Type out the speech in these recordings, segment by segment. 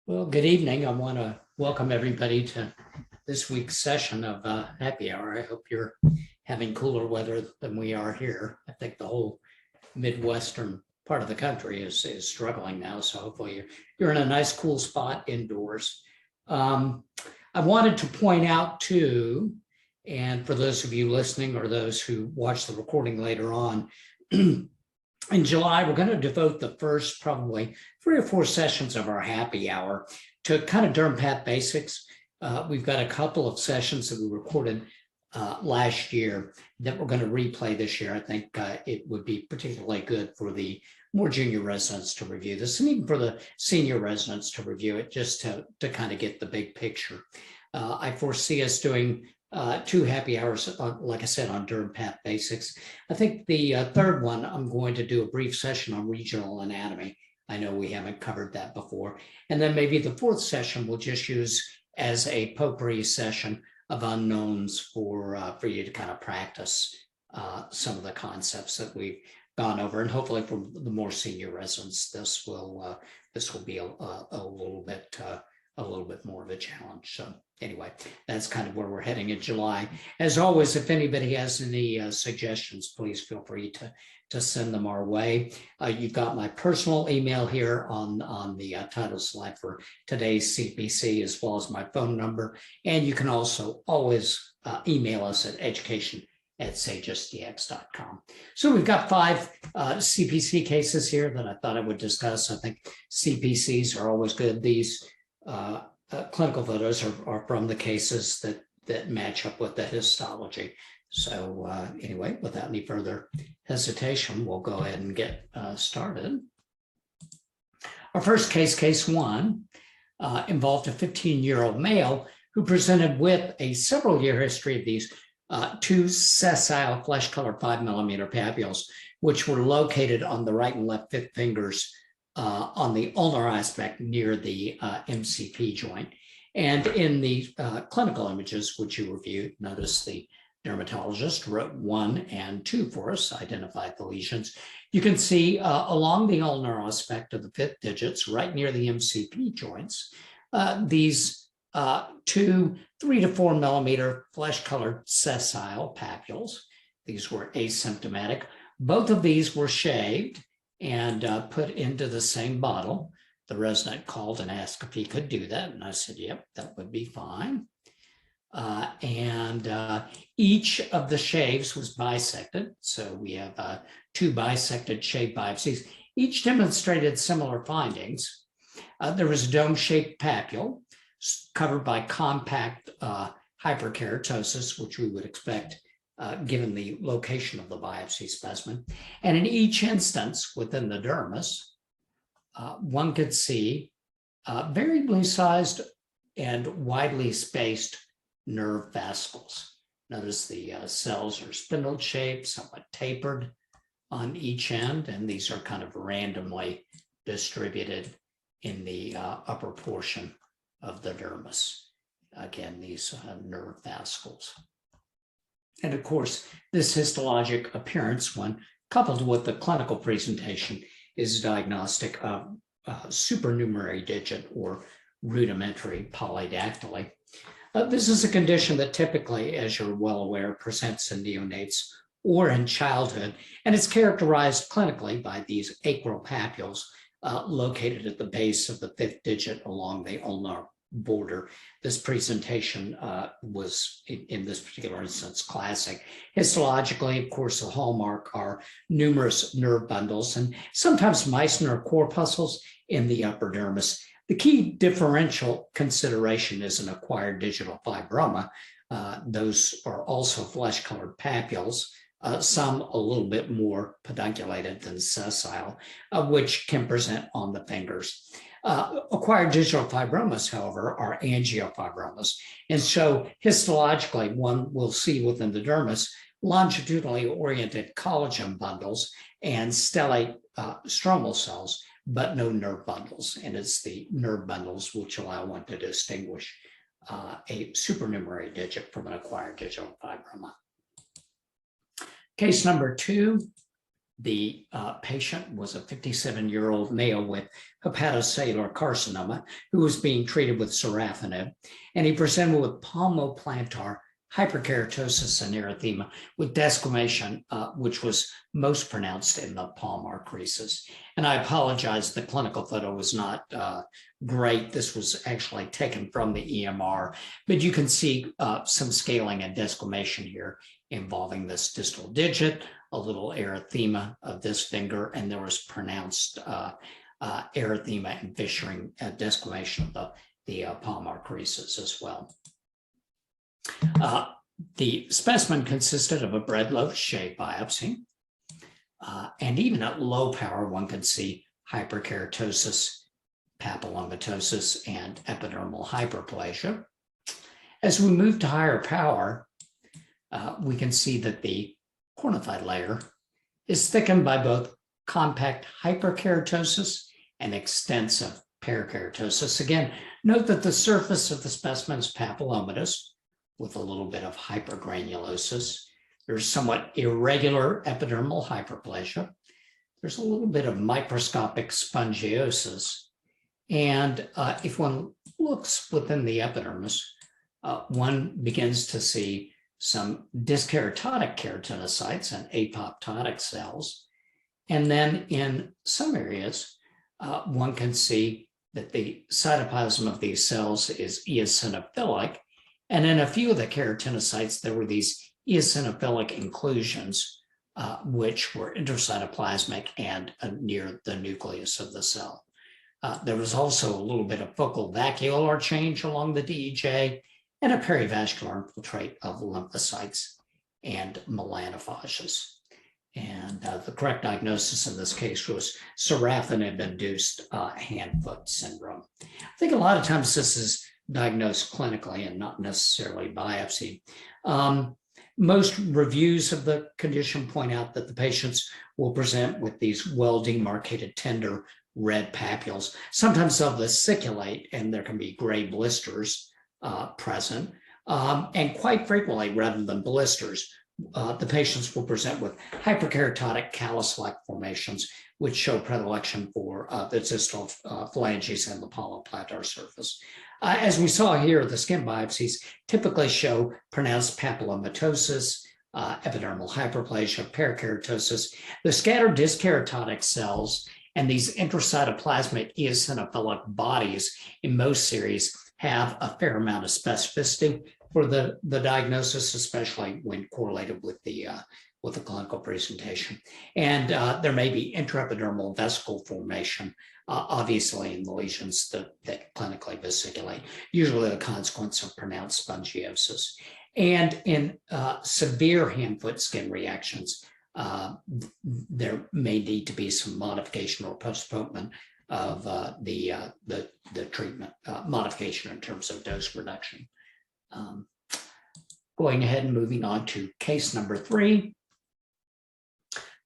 Well, good evening. I want to welcome everybody to this week's session of Happy Hour. I hope you're having cooler weather than we are here. I think the whole Midwestern part of the country is struggling now, so hopefully you're in a nice cool spot indoors. I wanted to point out too, and for those of you listening or those who watch the recording later on, in July, we're going to devote the first probably 3 or 4 sessions of our happy hour to kind of Dermpath basics. We've got a couple of sessions that we recorded last year that we're going to replay this year. I think it would be particularly good for the more junior residents to review this, and even for the senior residents to review it, just to kind of get the big picture. I foresee us doing 2 happy hours, like I said, on Dermpath basics. I think the third one, I'm going to do a brief session on regional anatomy. I know we haven't covered that before. And then maybe the 4th session we'll just use as a potpourri session of unknowns for you to kind of practice some of the concepts that we've gone over. And hopefully for the more senior residents, this will be a little bit more of a challenge. So anyway, that's kind of where we're heading in July. As always, if anybody has any suggestions, please feel free to send them our way. You've got my personal email here on the title slide for today's CPC, as well as my phone number. And you can also always email us at education@sagisdx.com. So we've got 5 CPC cases here that I thought I would discuss. I think CPCs are always good. These clinical photos are from the cases that match up with the histology. So anyway, without any further hesitation, we'll go ahead and get started. Our first case, case 1, involved a 15-year-old male who presented with a several-year history of these 2 sessile flesh-colored 5-millimeter papules, which were located on the right and left fifth fingers on the ulnar aspect near the MCP joint. And in the clinical images, which you reviewed, notice the dermatologist wrote 1 and 2 for us, identified the lesions. You can see along the ulnar aspect of the fifth digits, right near the MCP joints, these 2 3 to 4 millimeter flesh-colored sessile papules. These were asymptomatic. Both of these were shaved and put into the same bottle. The resident called and asked if he could do that, and I said, yep, that would be fine. Each of the shaves was bisected, so we have 2 bisected shave biopsies. Each demonstrated similar findings. There was a dome-shaped papule covered by compact hyperkeratosis, which we would expect given the location of the biopsy specimen. And in each instance within the dermis, one could see variably sized and widely spaced nerve vascicles. Notice the cells are spindle-shaped, somewhat tapered on each end, and these are kind of randomly distributed in the upper portion of the dermis. Again, these nerve vascicles. And of course, this histologic appearance, when coupled with the clinical presentation, is diagnostic of supernumerary digit or rudimentary polydactyly. This is a condition that typically, as you're well aware, presents in neonates or in childhood, and it's characterized clinically by these acral papules located at the base of the fifth digit along the ulnar border. This presentation was, in this particular instance, classic. Histologically, of course, the hallmark are numerous nerve bundles and sometimes Meissner corpuscles in the upper dermis. The key differential consideration is an acquired digital fibroma. Those are also flesh-colored papules, some a little bit more pedunculated than sessile, which can present on the fingers. Acquired digital fibromas, however, are angiofibromas. And so histologically, one will see within the dermis longitudinally oriented collagen bundles and stellate stromal cells, but no nerve bundles. And it's the nerve bundles which allow one to distinguish a supernumerary digit from an acquired digital fibroma. Case number 2 The patient was a 57-year-old male with hepatocellular carcinoma who was being treated with sorafenib, and he presented with palmoplantar hyperkeratosis and erythema with desquamation, which was most pronounced in the palmar creases. And I apologize, the clinical photo was not great. This was actually taken from the EMR, but you can see some scaling and desquamation here involving this distal digit, a little erythema of this finger, and there was pronounced erythema and fissuring desquamation of the palmar creases as well. The specimen consisted of a bread loaf shave biopsy, and even at low power, one can see hyperkeratosis, papillomatosis, and epidermal hyperplasia. As we move to higher power, we can see that the cornified layer is thickened by both compact hyperkeratosis and extensive parakeratosis. Again, note that the surface of the specimen is papillomatous with a little bit of hypergranulosis. There's somewhat irregular epidermal hyperplasia. There's a little bit of microscopic spongiosis. And if one looks within the epidermis, one begins to see some dyskeratotic keratinocytes and apoptotic cells. And then in some areas, one can see that the cytoplasm of these cells is eosinophilic. And in a few of the keratinocytes, there were these eosinophilic inclusions, which were intracytoplasmic and near the nucleus of the cell. There was also a little bit of focal vacuolar change along the DEJ and a perivascular infiltrate of lymphocytes and melanophages. And the correct diagnosis in this case was Sorafenib-induced hand-foot syndrome. I think a lot of times this is diagnosed clinically and not necessarily biopsy. Most reviews of the condition point out that the patients will present with these well-demarcated tender red papules. Sometimes they'll vesiculate and there can be gray blisters present. And quite frequently, rather than blisters, the patients will present with hyperkeratotic callus-like formations, which show predilection for the distal phalanges and the palmoplantar surface. As we saw here, the skin biopsies typically show pronounced papillomatosis, epidermal hyperplasia, parakeratosis. The scattered dyskeratotic cells and these intracytoplasmic eosinophilic bodies in most series have a fair amount of specificity for the diagnosis, especially when correlated with the clinical presentation. And there may be intraepidermal vesicle formation, obviously in the lesions that clinically vesiculate, usually the consequence of pronounced spongiosis. And in severe hand-foot skin reactions, there may need to be some modification or postponement of the treatment, modification in terms of dose reduction. Going ahead and moving on to case number 3.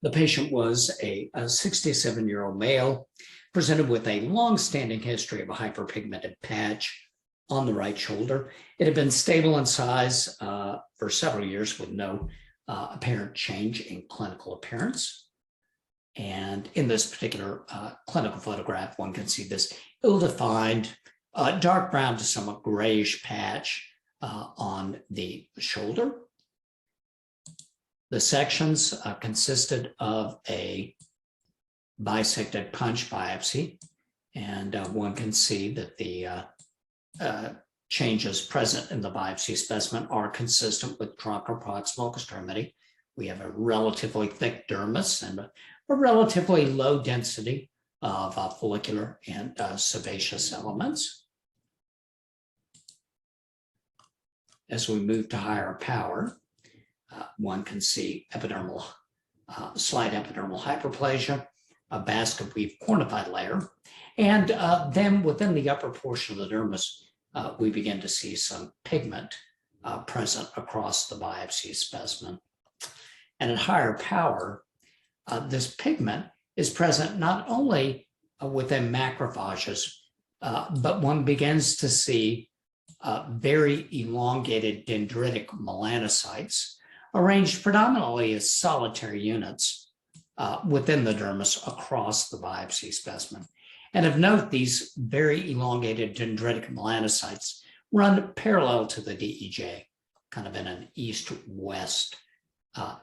The patient was a 67-year-old male, presented with a long-standing history of a hyperpigmented patch on the right shoulder. It had been stable in size for several years with no apparent change in clinical appearance. And in this particular clinical photograph, one can see this ill-defined, dark brown to somewhat grayish patch on the shoulder. The sections consisted of a bisected punch biopsy, and one can see that the changes present in the biopsy specimen are consistent with trunk or proximal extremity. We have a relatively thick dermis and a relatively low density of follicular and sebaceous elements. As we move to higher power, one can see epidermal, slight epidermal hyperplasia, a basket weave cornified layer, and then within the upper portion of the dermis, we begin to see some pigment present across the biopsy specimen. And at higher power, this pigment is present not only within macrophages, but one begins to see very elongated dendritic melanocytes arranged predominantly as solitary units within the dermis across the biopsy specimen. And of note, these very elongated dendritic melanocytes run parallel to the DEJ, kind of in an east-west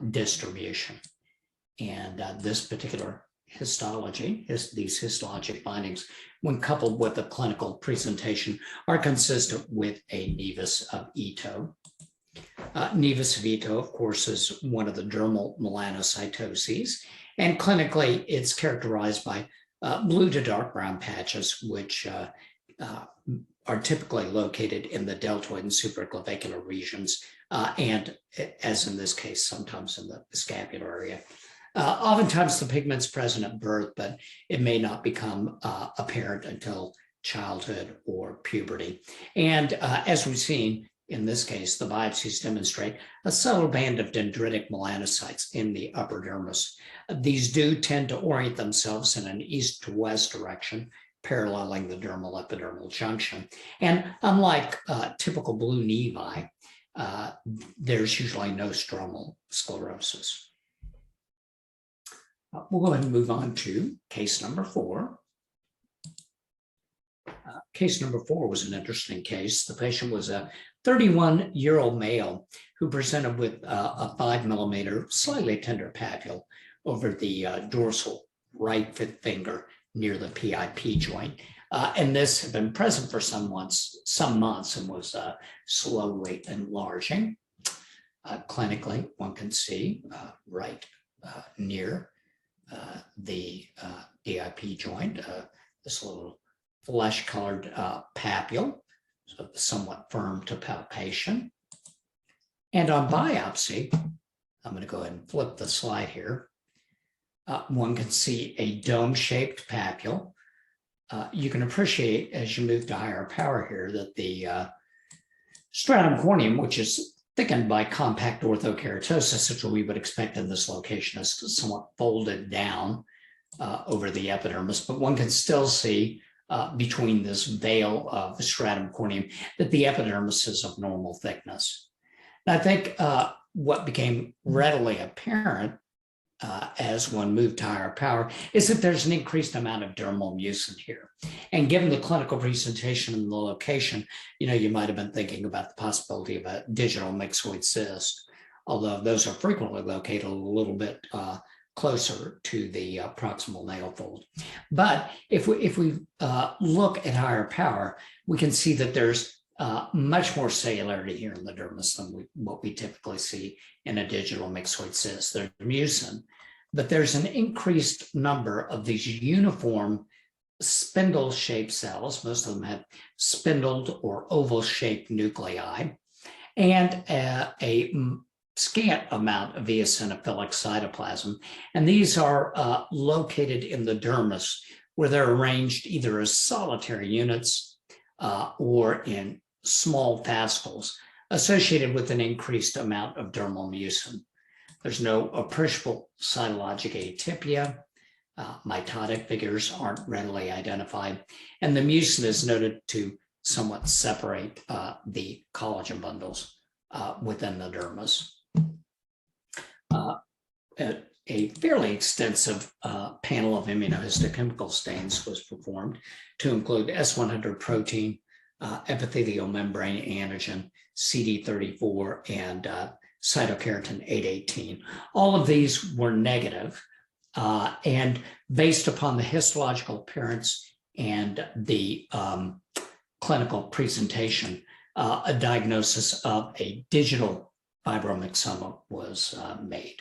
distribution. And this particular histology, these histologic findings, when coupled with a clinical presentation, are consistent with a Nevus of Ito. Nevus of Ito, of course, is one of the dermal melanocytoses, and clinically it's characterized by blue to dark brown patches, which are typically located in the deltoid and supraclavicular regions, and as in this case, sometimes in the scapular area. Oftentimes the pigment's present at birth, but it may not become apparent until childhood or puberty. And as we've seen in this case, the biopsies demonstrate a subtle band of dendritic melanocytes in the upper dermis. These do tend to orient themselves in an east to west direction, paralleling the dermal epidermal junction. And unlike typical blue nevi, there's usually no stromal sclerosis. We'll go ahead and move on to case number 4. Case number 4 was an interesting case. The patient was a 31-year-old male who presented with a 5 millimeter, slightly tender papule over the dorsal right fifth finger near the PIP joint. And this had been present for some months and was slowly enlarging. Clinically, one can see right near the PIP joint, this little flesh-colored papule, so somewhat firm to palpation. And on biopsy, I'm going to go ahead and flip the slide here. One can see a dome-shaped papule. You can appreciate as you move to higher power here that the stratum corneum, which is thickened by compact orthokeratosis, which we would expect in this location, is somewhat folded down over the epidermis, but one can still see between this veil of the stratum corneum that the epidermis is of normal thickness. And I think what became readily apparent as one moved to higher power is that there's an increased amount of dermal mucin here. And given the clinical presentation and the location, you might have been thinking about the possibility of a digital myxoid cyst, although those are frequently located a little bit closer to the proximal nail fold. But if we look at higher power, we can see that there's much more cellularity here in the dermis than what we typically see in a digital myxoid cyst. There's mucin, but there's an increased number of these uniform spindle-shaped cells. Most of them have spindled or oval-shaped nuclei, and a scant amount of eosinophilic cytoplasm. And these are located in the dermis, where they're arranged either as solitary units or in small fascicles associated with an increased amount of dermal mucin. There's no appreciable cytologic atypia. Mitotic figures aren't readily identified. And the mucin is noted to somewhat separate the collagen bundles within the dermis. A fairly extensive panel of immunohistochemical stains was performed to include S100 protein, epithelial membrane antigen, CD34, and cytokeratin 818. All of these were negative, and based upon the histological appearance and the clinical presentation, a diagnosis of a digital fibromyxoma was made.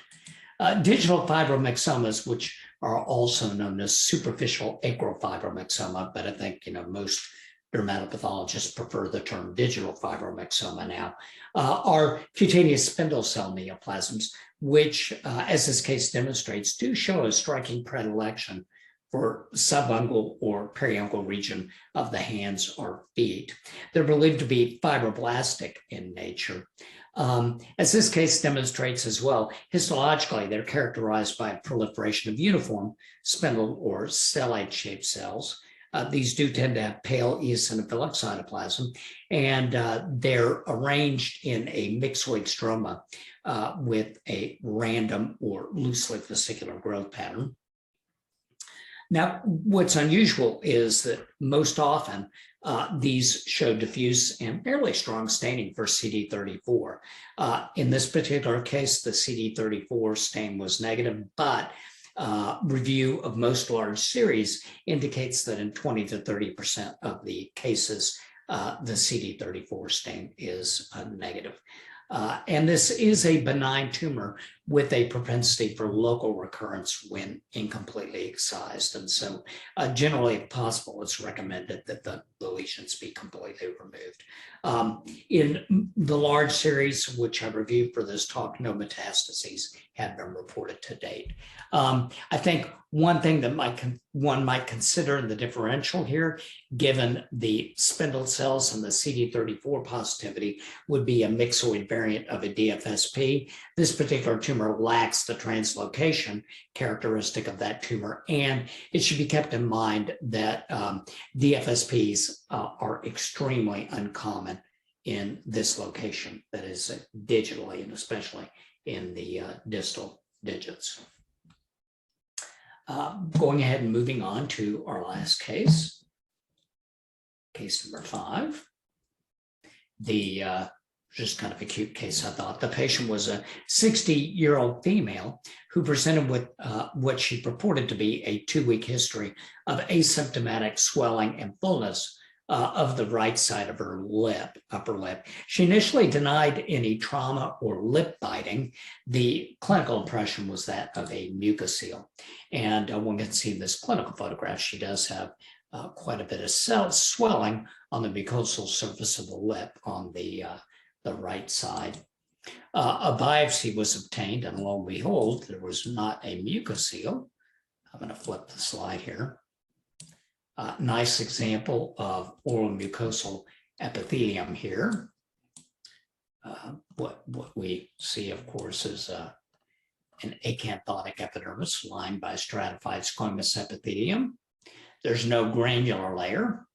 Digital fibromyxomas, which are also known as superficial acrofibromyxoma, but I think most dermatopathologists prefer the term digital fibromyxoma now, are cutaneous spindle cell neoplasms, which, as this case demonstrates, do show a striking predilection for subungual or periungual region of the hands or feet. They're believed to be fibroblastic in nature. As this case demonstrates as well, histologically, they're characterized by a proliferation of uniform spindle or stellate-shaped cells, These do tend to have pale eosinophilic cytoplasm, and they're arranged in a myxoid stroma with a random or loosely vesicular growth pattern. Now, what's unusual is that most often these show diffuse and fairly strong staining for CD34. In this particular case, the CD34 stain was negative, but review of most large series indicates that in 20 to 30% of the cases, the CD34 stain is negative. And this is a benign tumor with a propensity for local recurrence when incompletely excised. And so generally, if possible, it's recommended that the lesions be completely removed. In the large series, which I reviewed for this talk, no metastases have been reported to date. I think one thing that one might consider in the differential here, given the spindle cells and the CD34 positivity, would be a myxoid variant of a DFSP. This particular tumor lacks the translocation characteristic of that tumor, and it should be kept in mind that DFSPs are extremely uncommon in this location, that is digitally and especially in the distal digits. Going ahead and moving on to our last case, case number 5. Just kind of a cute case, I thought. The patient was a 60-year-old female who presented with what she purported to be a 2-week history of asymptomatic swelling and fullness of the right side of her lip, upper lip. She initially denied any trauma or lip biting. The clinical impression was that of a mucocele. And one can see in this clinical photograph, she does have quite a bit of swelling on the mucosal surface of the lip on the right side. A biopsy was obtained, and lo and behold, there was not a mucocele. I'm going to flip the slide here. Nice example of oral mucosal epithelium here. What we see, of course, is an acanthotic epidermis lined by stratified squamous epithelium. There's no granular layer,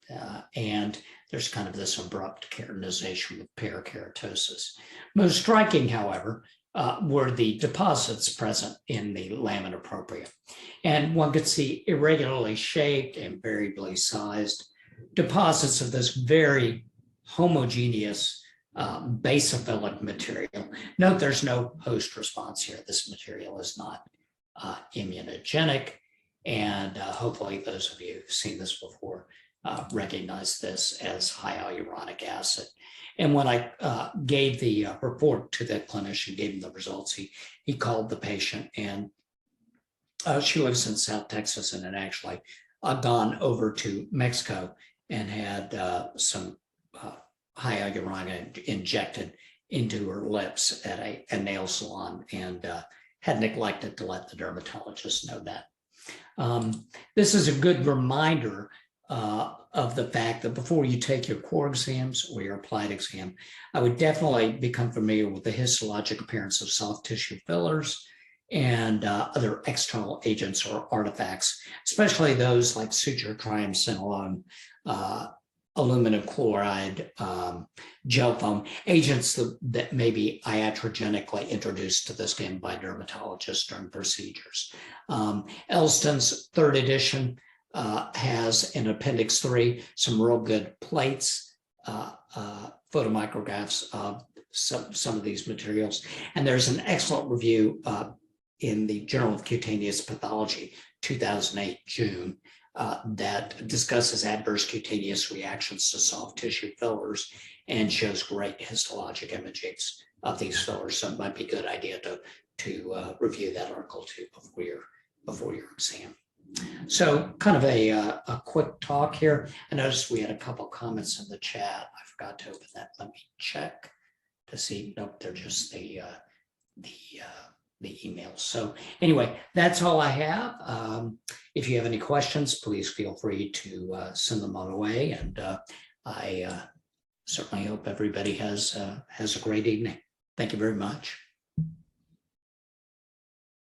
and there's kind of this abrupt keratinization with parakeratosis. Most striking, however, were the deposits present in the lamina propria. And one could see irregularly shaped and variably sized deposits of this very homogeneous basophilic material. Note there's no host response here. This material is not immunogenic. And hopefully those of you who've seen this before recognize this as hyaluronic acid. And when I gave the report to the clinician, gave him the results, he called the patient, and she lives in South Texas and had actually gone over to Mexico and had some hyaluronic injected into her lips at a nail salon, and had neglected to let the dermatologist know that. This is a good reminder of the fact that before you take your core exams or your applied exam, I would definitely become familiar with the histologic appearance of soft tissue fillers and other external agents or artifacts, especially those like suture triamcinolone, aluminum chloride, gel foam, agents that may be iatrogenically introduced to the skin by dermatologists during procedures. Elston's 3rd edition has in Appendix 3 some real good plates, photomicrographs of some of these materials. And there's an excellent review in the Journal of Cutaneous Pathology, 2008, June, that discusses adverse cutaneous reactions to soft tissue fillers and shows great histologic images of these fillers. So it might be a good idea to review that article too before your exam. So kind of a quick talk here. I noticed we had a couple comments in the chat. I forgot to open that. Let me check to see. Nope, they're just the emails. So anyway, that's all I have. If you have any questions, please feel free to send them my way. And I certainly hope everybody has a great evening. Thank you very much.